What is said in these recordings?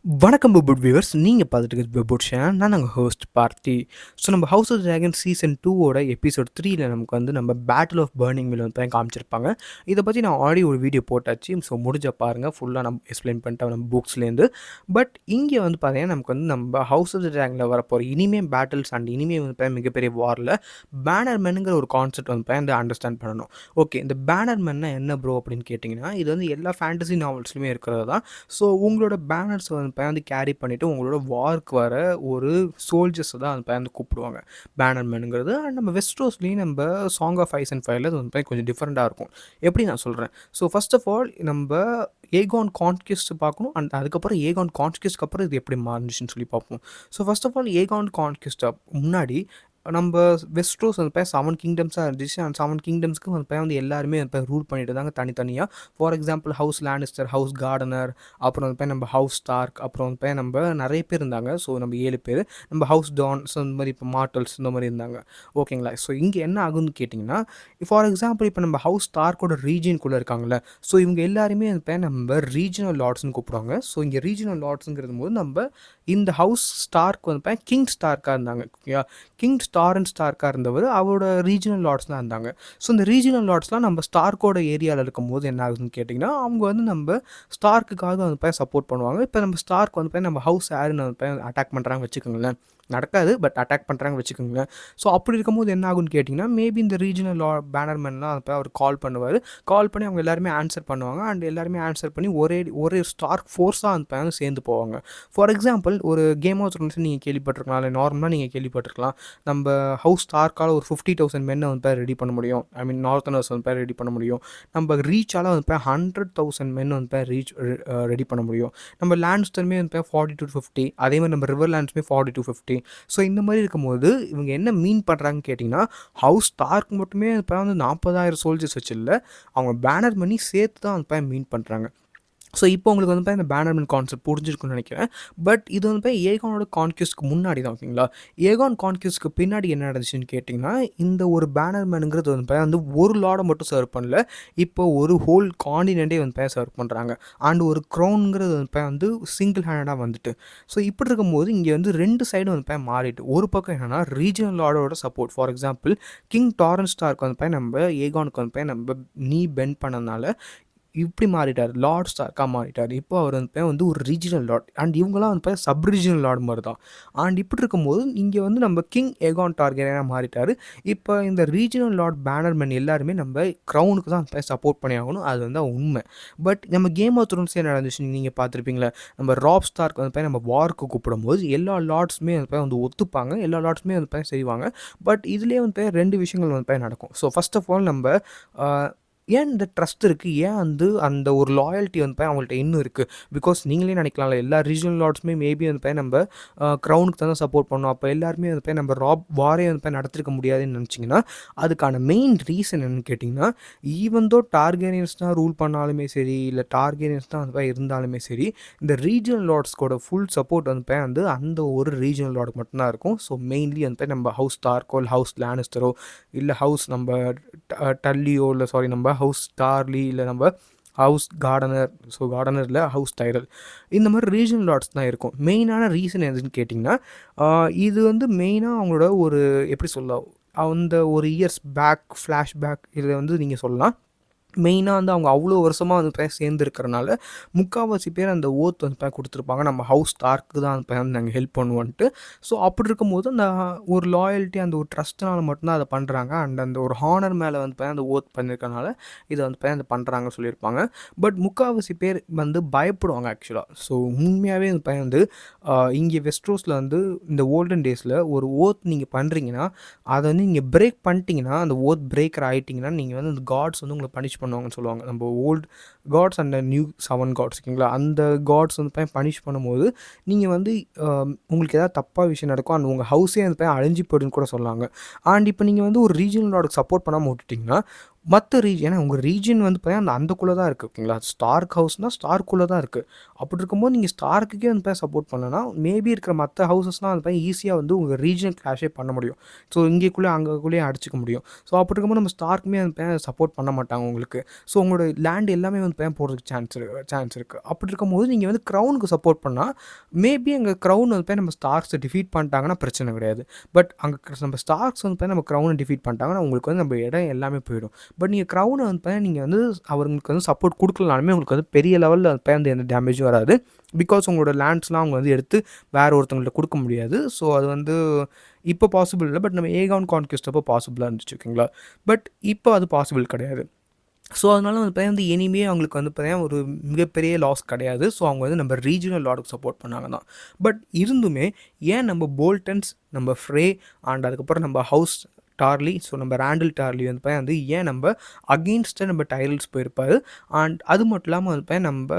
வணக்கம் புபுட் வியூவர்ஸ், நீங்கள் பார்த்துட்டு இருக்கிறது புபுட் சேனல். நான் நாங்கள் ஹோஸ்ட் பார்த்தி. ஸோ நம்ம ஹவுஸ் ஆஃப் டிராகன் சீசன் 2ஓட எபிசோட் 3ல் நமக்கு வந்து நம்ம பேட்டில் ஆஃப் பர்னிங் மில் வந்து காமிச்சிருப்பாங்க. இதை பற்றி நான் ஆல்ரெடி ஒரு வீடியோ போட்டாச்சு. ஸோ முடிஞ்ச பாருங்கள், ஃபுல்லாக நம்ம எக்ஸ்பிளைன் பண்ணிட்டேன் நம்ம புக்ஸ்லேருந்து. பட் இங்கே வந்து பார்த்தீங்கன்னா நமக்கு வந்து நம்ம ஹவுஸ் ஆஃப் டிராகனில் வரப்போகிற இனிமேல் பேட்டில்ஸ் அண்ட் இனிமேல் வந்து மிகப்பெரிய வாரில் பேனர் மென்னுங்கிற ஒரு கான்செப்ட் வந்து அண்டர்ஸ்டாண்ட் பண்ணணும். ஓகே, இந்த பேனர் மென்னா என்ன ப்ரோ அப்படின்னு கேட்டிங்கன்னா, இது வந்து எல்லா ஃபேண்டசி நாவல்ஸ்லையுமே இருக்கிறது தான். ஸோ உங்களோட பேனர்ஸ் வந்து கேரி பண்ணிவிட்டு உங்களோட வார்க்கு வர ஒரு சோல்ஜர்ஸை தான் வந்து கூப்பிடுவாங்க பேனர் மேனுங்கிறது. அண்ட் நம்ம வெஸ்ட்ரோஸ்லேயும் நம்ம சாங் ஆஃப் ஐஸ் அண்ட் ஃபயரில் அது வந்து கொஞ்சம் டிஃப்ரெண்ட்டாக இருக்கும். எப்படி நான் சொல்கிறேன், ஸோ ஃபர்ஸ்ட் ஆஃப் ஆல் நம்ம ஏகான் கான்கிஸ்ட் பார்க்கணும். அண்ட் அதுக்கப்புறம் ஏகான் கான்கிஸ்ட்க்கு அப்புறம் இது எப்படி மாறுச்சுன்னு சொல்லி பார்ப்போம். ஸோ ஃபர்ஸ்ட் ஆஃப் ஆல் ஏகான் கான்கிஸ்ட் முன்னாடி நம்ம வெஸ்ட்ரோஸ் வந்து 7 கிங்டம்ஸாக இருந்துச்சு. அந்த 7 கிங்டம்ஸ்க்கு வந்து எல்லாருமே ரூல் பண்ணிட்டு இருந்தாங்க தனித்தனியாக. For example house Lannister, house gardener, அப்புறம் வந்து நம்ம ஹவுஸ் ஸ்டார்க், அப்புறம் வந்து நம்ம நிறைய பேர் இருந்தாங்க. ஸோ நம்ம 7 பேர், நம்ம ஹவுஸ் டான், ஸோ இந்த மாதிரி இப்போ மார்டல்ஸ் இந்த மாதிரி இருந்தாங்க. ஓகேங்களா? ஸோ இங்கே என்ன ஆகுதுன்னு கேட்டிங்கன்னா, ஃபார் எக்ஸாம்பிள் இப்போ நம்ம ஹவுஸ் ஸ்டார்க்கோட ரீஜியனுக்குள்ளே இருக்காங்களே, ஸோ இவங்க எல்லாருமே வந்து நம்ம ரீஜனல் லார்ட்ஸ்னு கூப்பிடுவாங்க. ஸோ இங்கே ரீஜனல் லார்ட்ஸுங்கிறது போது நம்ம இந்த ஹவுஸ் ஸ்டார்க் வந்து கிங் ஸ்டார்க்காக இருந்தாங்க. கிங் ஸ்டாரன் ஸ்டார்க்காக இருந்தவர் அவரோட ரீஜனல் லார்ட்ஸ்லாம் இருந்தாங்க. ஸோ இந்த ரீஜனல் லார்ட்ஸ்லாம் நம்ம ஸ்டார்க்கோட ஏரியாவில் இருக்கும்போது என்ன ஆகுதுன்னு கேட்டிங்கன்னா, அவங்க வந்து நம்ம ஸ்டார்க்குக்காக வந்து சப்போர்ட் பண்ணுவாங்க. இப்போ நம்ம ஸ்டார்க் வந்து நம்ம ஹவுஸ் யாருன்னு வந்து அட்டாக் பண்ணுறாங்க வச்சுக்கோங்களேன். நடக்காது, பட் அட்டாக் பண்ணுறாங்க வச்சுக்கோங்களேன். ஸோ அப்படி இருக்கும்போது என்ன ஆகுன்னு கேட்டிங்கன்னா, மேபி இந்த ரீஜனல் பேனர்மேன்லாம் அப்போ அவர் கால் பண்ணுவார். கால் பண்ணி அவங்க எல்லாருமே ஆன்சர் பண்ணுவாங்க. அண்ட் எல்லாருமே ஆன்சர் பண்ணி ஒரே ஸ்டார்க் ஃபோர்ஸாக வந்து சேர்ந்து போவாங்க. ஃபார் எக்ஸாம்பிள் ஒரு கேம் ஆஃப் த்ரோன்ஸ் நீங்கள் கேள்விப்பட்டிருக்கலாம், இல்லை நார்மலாக நீங்கள் கேள்விப்பட்டிருக்கலாம். நம்ம ஹவுஸ் ஸ்டார்க்கால் ஒரு 50,000 மென்னை வந்து ரெடி பண்ண முடியும். ஐ மீன் நார்த்தனர்ஸ் வந்து ரெடி பண்ண முடியும். நம்ம ரீச்சால் வந்து 100,000 மென் வந்து ரெடி பண்ண முடியும். நம்ம லேண்ட்ஸ்டருமே வந்து 40 to 50, அதே மாதிரி நம்ம ரிவர் லேண்ட்ஸுமே 40 to 50. ஸோ இந்த மாதிரி இருக்கும்போது இவங்க என்ன மீன் பண்ணுறாங்கன்னு கேட்டிங்கன்னா, ஹவுஸ் ஸ்டார்க் மட்டுமே இப்போ வந்து 40,000 சோல்ஜர்ஸ் வச்சு இல்லை, அவங்க பேனர் பண்ணி சேர்த்து தான் வந்து மீன் பண்ணுறாங்க. ஸோ இப்போ உங்களுக்கு வந்து இந்த பேனர்மேன் கான்செப்ட் புரிஞ்சிருக்குன்னு நினைக்கிறேன். பட் இது வந்து ஏகானோட கான்கியூஸ்க்கு முன்னாடி தான். ஓகேங்களா? ஏகான் கான்கியூஸ்க்கு பின்னாடி என்ன நடந்துச்சுன்னு கேட்டிங்கன்னா, இந்த ஒரு பேனர்மேனுங்கிறது வந்து ஒரு லார்டை மட்டும் சர்வ் பண்ணல, இப்போ ஒரு ஹோல் காண்டினென்ட்டே வந்து சர்வ் பண்ணுறாங்க. அண்ட் ஒரு க்ரௌனுங்கிறது வந்து சிங்கிள் ஹேண்டடாக வந்துட்டு. ஸோ இப்படி இருக்கும்போது இங்கே வந்து 2 சைடும் வந்து மாறிட்டு, ஒரு பக்கம் என்னென்னா ரீஜனல் லார்டோட support. For example king Torrhen Stark வந்து நம்ம ஏகானுக்கு வந்து நம்ம நீ பெண்ட் பண்ணதுனால இப்படி மாறிட்டார், லார்ட் ஸ்டார்க்காக மாறிட்டார். இப்போ அவர் வந்து ஒரு ரீஜனல் லார்ட். அண்ட் இவங்களாம் வந்து சப் ரீஜனல் லார்டு மாதிரி தான். அண்ட் இப்படி இருக்கும்போது இங்கே வந்து நம்ம கிங் ஏகான் டார்கெட்டாக மாறிட்டார். இப்போ இந்த ரீஜனல் லார்ட் பேனர்மேன் எல்லாருமே நம்ம க்ரௌனுக்கு தான் சப்போர்ட் பண்ணி ஆகணும். அது வந்து உண்மை. பட் நம்ம கேம் ஆஃப் த்ரோன்ஸ் என்ன நடந்துச்சு நீங்கள் பார்த்துருப்பீங்களா, நம்ம ராப் ஸ்டார்க் வந்து நம்ம வார்க்கு கூப்பிடும்போது எல்லா லார்ட்ஸுமே வந்து ஒத்துப்பாங்க, எல்லா லார்ட்ஸுமே வந்து செய்வாங்க. பட் இதுலேயே வந்து 2 விஷயங்கள் வந்து நடக்கும். ஸோ ஃபர்ஸ்ட் ஆஃப் ஆல் நம்ம ஏன் இந்த ட்ரஸ்ட் இருக்குது, ஏன் வந்து அந்த ஒரு லாயல்ட்டி வந்து அவங்கள்ட்ட இன்னும் இருக்குது. பிகாஸ் நீங்களே நினைக்கலாம்ல, எல்லா ரீஜனல் லார்ட்ஸுமே மேபி வந்து நம்ம க்ரௌனுக்கு தான் சப்போர்ட் பண்ணோம், அப்போ எல்லாருமே வந்து நம்ம வாரே வந்து நடத்திருக்க முடியாதுன்னு நினச்சிங்கன்னா, அதுக்கான மெயின் ரீசன் என்னன்னு கேட்டிங்கன்னா, ஈவன் தோ டார்கேரியன்ஸ் தான் ரூல் பண்ணாலுமே சரி, இல்லை டார்கேரியன்ஸ் தான் வந்து இருந்தாலுமே சரி, இந்த ரீஜனல் லார்ட்ஸ்கோட ஃபுல் சப்போர்ட் வந்து அந்த ஒரு ரீஜனல் லார்டுக்கு மட்டும்தான் இருக்கும். ஸோ மெயின்லி வந்து நம்ம ஹவுஸ் ஸ்டார்க்கோ இல்லை ஹவுஸ் லானிஸ்டரோ இல்லை ஹவுஸ் நம்ம டல்லியோ இல்லை நம்ம ஹவுஸ் ஸ்டார்லி இல்லை நம்ம ஹவுஸ் கார்டனர், ஸோ கார்டனரில் ஹவுஸ் டைரல், இந்த மாதிரி ரீஜனல் லார்ட்ஸ் தான் இருக்கும். மெயினான ரீசன் எதுன்னு கேட்டிங்கன்னா, இது வந்து மெயினாக அவங்களோட ஒரு எப்படி சொல்ல, அந்த ஒரு இயர்ஸ் பேக் ஃப்ளாஷ்பேக் இதில் வந்து நீங்கள் சொல்லலாம். மெயினாக வந்து அவங்க அவ்வளோ வருஷமாக வந்து சேர்ந்துருக்கிறனால முக்கால்வாசி பேர் அந்த ஓத் வந்து கொடுத்துருப்பாங்க, நம்ம ஹவுஸ் ஸ்டார்க்கு தான் வந்து நாங்கள் ஹெல்ப் பண்ணுவோன்ட்டு. ஸோ அப்படி இருக்கும்போது அந்த ஒரு லாயல்ட்டி, அந்த ஒரு ட்ரஸ்ட்னால் மட்டும்தான் அதை பண்ணுறாங்க. அண்ட் அந்த ஒரு ஹானர் மேலே வந்து அந்த ஓத் பண்ணியிருக்கனால இதை வந்து அந்த பண்ணுறாங்கன்னு சொல்லியிருப்பாங்க. பட் முக்கால்வாசி பேர் வந்து பயப்படுவாங்க ஆக்சுவலாக. ஸோ உண்மையாகவே வந்து இங்கே வெஸ்ட்ரோஸில் வந்து இந்த ஓல்டன் டேஸில் ஒரு ஓத் நீங்கள் பண்ணுறீங்கன்னா, அதை வந்து நீங்கள் பிரேக் பண்ணிட்டீங்கன்னா, அந்த ஓத் பிரேக்கர் ஆகிட்டிங்கன்னா நீங்கள் வந்து அந்த காட்ஸ் வந்து உங்களை பனிஷ் பண்ணுவாங்கன்னு சொல்லுவாங்க. நம்ம old gods and new 7 gods, ஓகேங்களா, அந்த காட்ஸ் வந்து பனிஷ் பண்ணும்போது நீங்கள் வந்து உங்களுக்கு ஏதாவது தப்பாக விஷயம் நடக்கும், அண்ட் உங்கள் ஹவுஸே வந்து அழிஞ்சு போயிடுன்னு கூட சொன்னாங்க. அண்ட் இப்போ நீங்கள் வந்து ஒரு ரீஜனல் லார்டுக்கு சப்போர்ட் பண்ணாமல் விட்டுட்டிங்கன்னா, மற்ற ஏன்னா உங்கள் ரீஜியன் வந்து பார்த்தீங்கன்னா அந்த அந்தக்குள்ளே தான் இருக்குது ஓகேங்களா. ஸ்டார்க் ஹவுஸ்னால் ஸ்டார்க்குள்ளே தான் இருக்குது. அப்படி இருக்கும்போது நீங்கள் ஸ்டார்க்குக்கே வந்து பார்த்தா சப்போர்ட் பண்ணலன்னா மேபி இருக்கிற மற்ற ஹவுசஸ்லாம் வந்து பார்த்தா ஈஸியாக வந்து உங்கள் ரீஜியன் கிளாஷே பண்ண முடியும். ஸோ இங்கேக்குள்ளே அங்கேக்குள்ளேயே அடிச்சிக்க முடியும். ஸோ அப்படி இருக்கும்போது நம்ம ஸ்டார்க்குமே வந்து பார்த்தா சப்போர்ட் பண்ண மாட்டாங்க உங்களுக்கு. ஸோ உங்களோட லேண்ட் எல்லாமே வந்து பார்த்தா போகிறதுக்கு சான்ஸ் இருக்குது. அப்படி இருக்கும்போது நீங்கள் வந்து க்ரௌனுக்கு சப்போர்ட் பண்ணால் மேபி எங்கள் க்ரௌன் வந்து பார்த்தா நம்ம ஸ்டார்க்ஸை டிஃபீட் பண்ணிட்டாங்கன்னா பிரச்சனை கிடையாது. பட் அங்கே நம்ம ஸ்டார்க்ஸ் வந்து பார்த்தா நம்ம க்ரௌனை டிஃபீட் பண்ணிட்டாங்கன்னா உங்களுக்கு வந்து நம்ம இடம் எல்லாமே போயிடும். பட் நீங்கள் க்ரௌனை வந்து பார்த்தீங்கன்னா நீங்கள் வந்து அவங்களுக்கு வந்து சப்போர்ட் கொடுக்கலனாலுமே உங்களுக்கு வந்து பெரிய லெவலில் வந்து எந்த டேமேஜும் வராது. பிகாஸ் உங்களோட லேண்ட்ஸ்லாம் அவங்க வந்து எடுத்து வேறு ஒருத்தவங்கள்ட்ட கொடுக்க முடியாது. ஸோ அது வந்து இப்போ பாசிபிள் இல்லை. பட் நம்ம ஏகான் கான்க்வெஸ்ட் அப்போ பாசிபிளாக இருந்துச்சு ஓகேங்களா. பட் இப்போ அது பாசிபிள் கிடையாது. ஸோ அதனால வந்து பார்த்தீங்கன்னா இனிமே அவங்களுக்கு வந்து பார்த்தீங்கன்னா ஒரு மிகப்பெரிய லாஸ் கிடையாது. ஸோ அவங்க வந்து நம்ம ரீஜனல் லார்டுக்கு சப்போர்ட் பண்ணாங்க தான். பட் இருந்துமே ஏன் நம்ம போல்டன்ஸ், நம்ம ஃப்ரே அண்ட் அதுக்கப்புறம் நம்ம ஹவுஸ் டார்லி, ஸோ நம்ம ரேண்டில் டார்லி வந்து வந்து ஏன் நம்ம அகெயின்ஸ்டாக நம்ம டைரல்ஸ் போயிருப்பாரு. அண்ட் அது மட்டும் இல்லாமல் வந்து நம்ம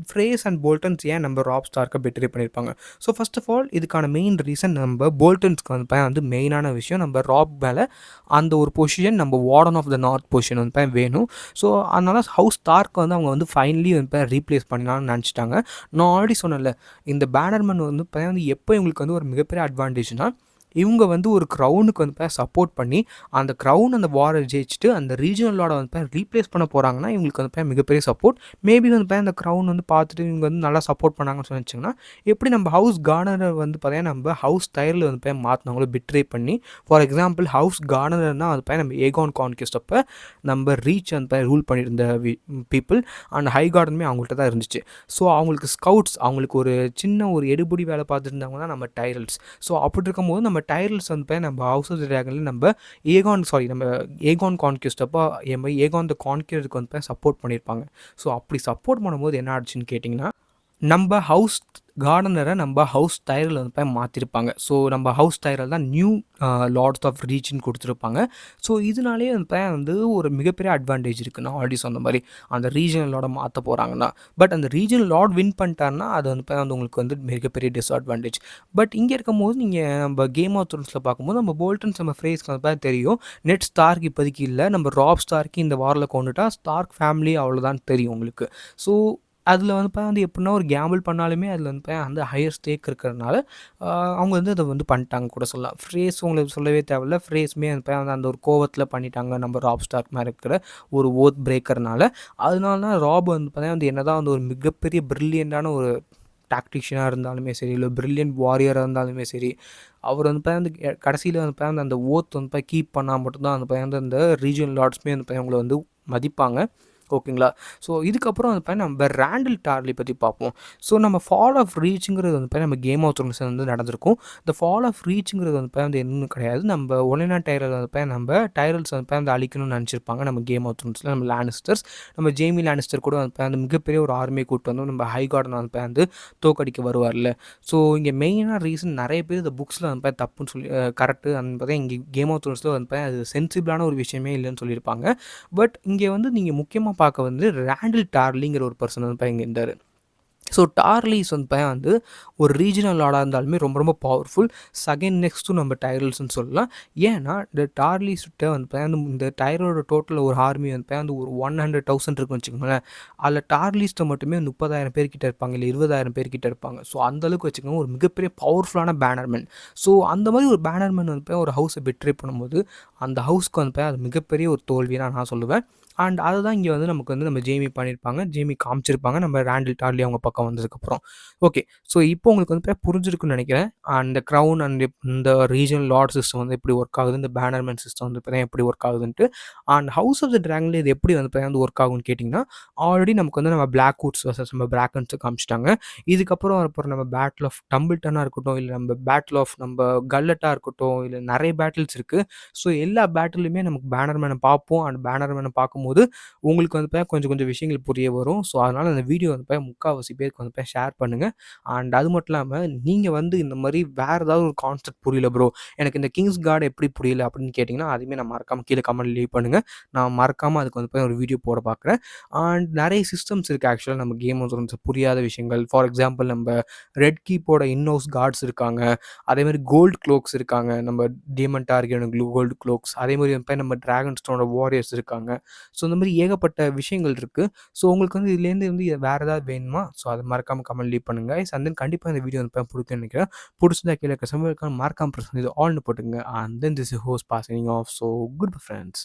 ஃப்ரேஸ் அண்ட் போல்டன்ஸ் ஏன் நம்ம ராப் ஸ்டார்க்கை பெட்ரே பண்ணியிருப்பாங்க. ஸோ ஃபர்ஸ்ட் ஆஃப் ஆல் இதுக்கான மெயின் ரீசன் நம்ம போல்டன்ஸ்க்கு வந்து மெயினான விஷயம் நம்ம ராப் மேலே அந்த ஒரு பொசிஷன் நம்ம warden of the north position வந்து வேணும். ஸோ அதனால் ஹவுஸ் ஸ்டார்க்கை வந்து அவங்க வந்து ஃபைனலி வந்து ரீப்ளேஸ் பண்ணலாம்னு நினச்சிட்டாங்க. நான் ஆல்ரெடி சொன்னேன்ல, இந்த பேனர்மேன் வந்து எப்போ இவங்களுக்கு வந்து ஒரு மிகப்பெரிய அட்வான்டேஜ்னால் இவங்க வந்து ஒரு க்ரௌனுக்கு வந்து சப்போர்ட் பண்ணி அந்த க்ரௌன் அந்த வாரை ஜெயிச்சுட்டு அந்த ரீஜனலோட வந்து ரீப்ளேஸ் பண்ண போகிறாங்கன்னா இவங்களுக்கு வந்து மிகப்பெரிய சப்போர்ட். மேபி வந்து அந்த க்ரௌன் வந்து பார்த்துட்டு இவங்க வந்து நல்லா சப்போர்ட் பண்ணாங்கன்னு சொன்னிச்சிங்கன்னா எப்படி நம்ம ஹவுஸ் கார்டனர் வந்து பார்த்தீங்கன்னா நம்ம ஹவுஸ் டைரில் வந்து மாற்றினவங்களோ பிட்ரே பண்ணி ஃபார் எக்ஸாம்பிள் ஹவுஸ் கார்டனர்னா அது நம்ம ஏகான் கான்கெஸ்ட் அப்போ நம்ம ரீச் வந்து ரூல் பண்ணியிருந்த பீப்புள் அண்ட் ஹை கார்டனுமே அவங்கள்ட்ட தான் இருந்துச்சு. ஸோ அவங்களுக்கு ஸ்கவுட்ஸ் அவங்களுக்கு ஒரு சின்ன ஒரு எடுபடி வேலை பார்த்துட்டு இருந்தவங்க தான் நம்ம டைரல்ஸ். ஸோ அப்படி இருக்கும்போது நம்ம டைரல்ஸ் வந்து நம்ம ஹவுஸ் ஆஃப் த டிராகனில் நம்ம ஏகான் கான்க்வெஸ்ட் அப்போ ஏகான் த கான்க்வெஸ்ட்க்கு வந்து சப்போர்ட் பண்ணியிருப்பாங்க. ஸோ அப்படி சப்போர்ட் பண்ணும்போது என்ன ஆச்சுன்னு கேட்டிங்கன்னா நம்ம ஹவுஸ் கார்டனரை நம்ம ஹவுஸ் டைரில் வந்து மாற்றிருப்பாங்க. ஸோ நம்ம ஹவுஸ் டைரில் தான் நியூ லார்ட்ஸ் ஆஃப் ரீச்னு கொடுத்துருப்பாங்க. ஸோ இதனாலே வந்து ஒரு மிகப்பெரிய அட்வான்டேஜ் இருக்குது. நான் ஆல்ரெடி சொன்ன மாதிரி அந்த ரீஜனல் லார்டை மாற்ற போகிறாங்கன்னா பட் அந்த ரீஜனல் லார்ட் வின் பண்ணிட்டாருன்னா அது வந்து உங்களுக்கு வந்து மிகப்பெரிய டிஸ்அட்வான்டேஜ். பட் இங்கே இருக்கும் போது நீங்கள் நம்ம கேம் ஆஃப் த்ரோன்ஸில் பார்க்கும்போது நம்ம போல்டன்ஸ் நம்ம ஃப்ரேஸ்க்கு வந்து தெரியும். நெட் ஸ்டார்க் இப்போதைக்கு இல்லை, நம்ம ராப் ஸ்டார்க்கு இந்த வாரில் கொண்டுட்டா ஸ்டார்க் ஃபேமிலி அவ்வளோதான் தெரியும் உங்களுக்கு. ஸோ அதில் வந்து எப்படின்னா ஒரு கேம்பிள் பண்ணாலுமே அதில் வந்து அந்த ஹையர் ஸ்டேக் இருக்கிறதுனால அவங்க வந்து அதை வந்து பண்ணிட்டாங்க கூட சொல்லலாம். ஃப்ரேஸ் உங்களுக்கு சொல்லவே தேவையில்ல. ஃப்ரேஸுமே அந்த ஒரு கோவத்தில் பண்ணிட்டாங்க நம்ம ராப் ஸ்டார்க் மாதிரி இருக்கிற ஒரு ஓத் பிரேக்கர்னால. அதனால தான் ராப் வந்து என்ன தான் வந்து ஒரு மிகப்பெரிய ப்ரில்லியண்டான ஒரு டாக்டிஷியனாக இருந்தாலுமே சரி, இல்லை ப்ரில்லியன்ட் வாரியராக இருந்தாலுமே சரி, அவர் வந்து கடைசியில் வந்து அந்த ஓத் வந்து கீப் பண்ணால் மட்டும்தான் அந்த ரீஜனல் லார்ட்ஸுமே அவங்கள வந்து மதிப்பாங்க. ஓகேங்களா. ஸோ இதுக்கப்புறம் வந்து நம்ம ரேண்டில் டார்லி பற்றி பார்ப்போம். ஸோ நம்ம ஃபால் ஆஃப் ரீச்சுங்கிறது வந்து நம்ம கேம் ஆஃப் த்ரோன்ஸ் வந்து நடந்திருக்கும். இந்த ஃபால் ஆஃப் ரீச்சுங்கிறது வந்து என்னன்னு கிடையாது, நம்ம ஒலினா டைரல் வந்து நம்ம டைரல்ஸ் வந்து அழிக்கணும்னு நினச்சிருப்பாங்க நம்ம கேம் ஆஃப் த்ரோன்ஸில். நம்ம லானிஸ்டர்ஸ், நம்ம ஜேமி லானிஸ்டர் கூட வந்து மிகப்பெரிய ஒரு ஆர்மியை கூப்பிட்டு வந்து நம்ம ஹை கார்டன் வந்து தோக்கடிக்க வருவார்ல. ஸோ இங்கே மெயினான ரீசன் நிறைய பேர் இந்த புக்ஸில் வந்து தப்புன்னு சொல்லி கரெக்டு அந்த இங்கே கேம் ஆஃப் த்ரோன்ஸில் வந்து அது சென்சிபிளான ஒரு விஷயமே இல்லைன்னு சொல்லியிருப்பாங்க. பட் இங்கே வந்து நீங்கள் முக்கியமாக பார்க்க வந்து ரேண்டில் டார்லிங்கிற ஒரு பர்சன் வந்து இங்கே இருந்தார். ஸோ டார்லிஸ் வந்து ஒரு ரீஜனல் லார்டாக இருந்தாலுமே ரொம்ப ரொம்ப பவர்ஃபுல். செகண்ட் நெக்ஸ்ட் டு நம்ம டைரல்ஸ்ன்னு சொல்லலாம். ஏன்னா இந்த டார்லிஸ்கிட்ட வந்து இந்த டைரோட டோட்டல் ஒரு ஆர்மி வந்து ஒரு 100,000 இருக்குன்னு வச்சுக்கோங்களேன். அதில் டார்லிஸ்ட்டை மட்டுமே 30,000 பேர்கிட்ட இருப்பாங்க, இல்லை 20,000 பேர்கிட்ட இருப்பாங்க. ஸோ அந்தளவுக்கு வச்சுக்கோங்க ஒரு மிகப்பெரிய பவர்ஃபுல்லான பேனர்மேன். ஸோ அந்த மாதிரி ஒரு பேனர்மேன் வந்து ஒரு ஹவுஸை பெட்ரே பண்ணும்போது அந்த ஹவுஸ்க்கு வந்து அது மிகப்பெரிய ஒரு தோல்வியாக நான் சொல்லுவேன். அண்ட் அதை தான் இங்கே வந்து நமக்கு வந்து நம்ம ஜேமி பண்ணியிருப்பாங்க, ஜேமி காமிச்சிருப்பாங்க நம்ம ரேண்டில் டார்லி அவங்க பக்கம் வந்ததுக்கப்புறம். ஓகே, ஸோ இப்போ உங்களுக்கு வந்து புரிஞ்சிருக்குன்னு நினைக்கிறேன். அந்த க்ரௌன் அண்ட் இந்த ரீஜனல் லார்ட் சிஸ்டம் வந்து எப்படி ஒர்க் ஆகுது, இந்த பேனர்மேன் சிஸ்டம் வந்து இப்போ எப்படி ஒர்க் ஆகுதுன்ட்டு. அண்ட் ஹவுஸ் ஆஃப் த ட்ராகனில் இது எப்படி வந்து ஒர்க் ஆகும்னு கேட்டிங்கன்னா ஆல்ரெடி நமக்கு வந்து நம்ம பிளாக் வுட்ஸ் வர்சஸ் நம்ம பிராக்கன்ஸை காமிச்சிட்டாங்க. இதுக்கப்புறம் அப்புறம் நம்ம பேட்டில் ஆஃப் டம்பிள்டனாக இருக்கட்டும், இல்லை நம்ம பேட்டில் ஆஃப் நம்ம கல்லட்டாக இருக்கட்டும், இல்லை நிறைய பேட்டில்ஸ் இருக்குது. ஸோ எல்லா பேட்டிலுமே நமக்கு பேனர்மேனை பார்ப்போம். அண்ட் பேனர்மேனை பார்க்கும்போது பார்க்கும்போது உங்களுக்கு வந்து பார்த்தீங்கன்னா கொஞ்சம் கொஞ்சம் விஷயங்கள் புரிய வரும். ஸோ, அதனால அந்த வீடியோ வந்து பார்த்தீங்கன்னா முக்காவாசி பேருக்கு வந்து பார்த்தீங்கன்னா ஷேர் பண்ணுங்க. அண்ட் அது மட்டும் இல்லாம நீங்க வந்து இந்த மாரி வேற ஏதாவது ஒரு கான்செப்ட் புரியல ப்ரோ, எனக்கு இந்த கிங்ஸ் காட் எப்படி புரியல அப்படின்னு கேட்டிங்கன்னா, அதையுமே நான் மறக்காம கீழ கமெண்ட் லீவ் பண்ணுங்க. நான் மறக்காம அதுக்கு வந்து பார்த்தீங்கன்னா ஒரு வீடியோ போட பார்க்குறேன். அண்ட் நெறைய சிஸ்டம்ஸ் இருக்கு ஆக்சுவலா நம்ம கேம் ஆஃப் த்ரோன்ஸ் புரியாத விஷயங்கள். ஃபார் எக்ஸாம்பிள் நம்ப ரெட் கீப்போட இன்-ஹவுஸ் கார்ட்ஸ் இருக்காங்க. அதேமாரி கோல்ட் க்ளோக்ஸ் இருக்காங்க. நம்ம டீமன் டார்கெட் கோல்டு க்ளோக்ஸ். அதேமாரி வந்து நம்ம டிராகன் ஸ்டோனோட வாரியர்ஸ் இருக்காங்க. ஸோ, இந்த மாரி ஏகப்பட்ட விஷயங்கள் இருக்கு. ஸோ, உங்களுக்கு வந்து இதுலேருந்து வந்து வேற ஏதாவது வேணுமா? ஸோ, அத மறக்காம கமெண்ட் லீவ் பண்ணுங்க. அண்ட் தென் கண்டிப்பா இந்த வீடியோ வந்து புடிக்கும்னு நெனைக்கிறேன். புடிச்சிருந்தா கீழ இருக்க சப்ஸ்கிரைப் மறக்காம பிரஸ் பண்ணி ஆல்னு போட்டுக்கங்க. And then this is host passing off. So, good bye friends.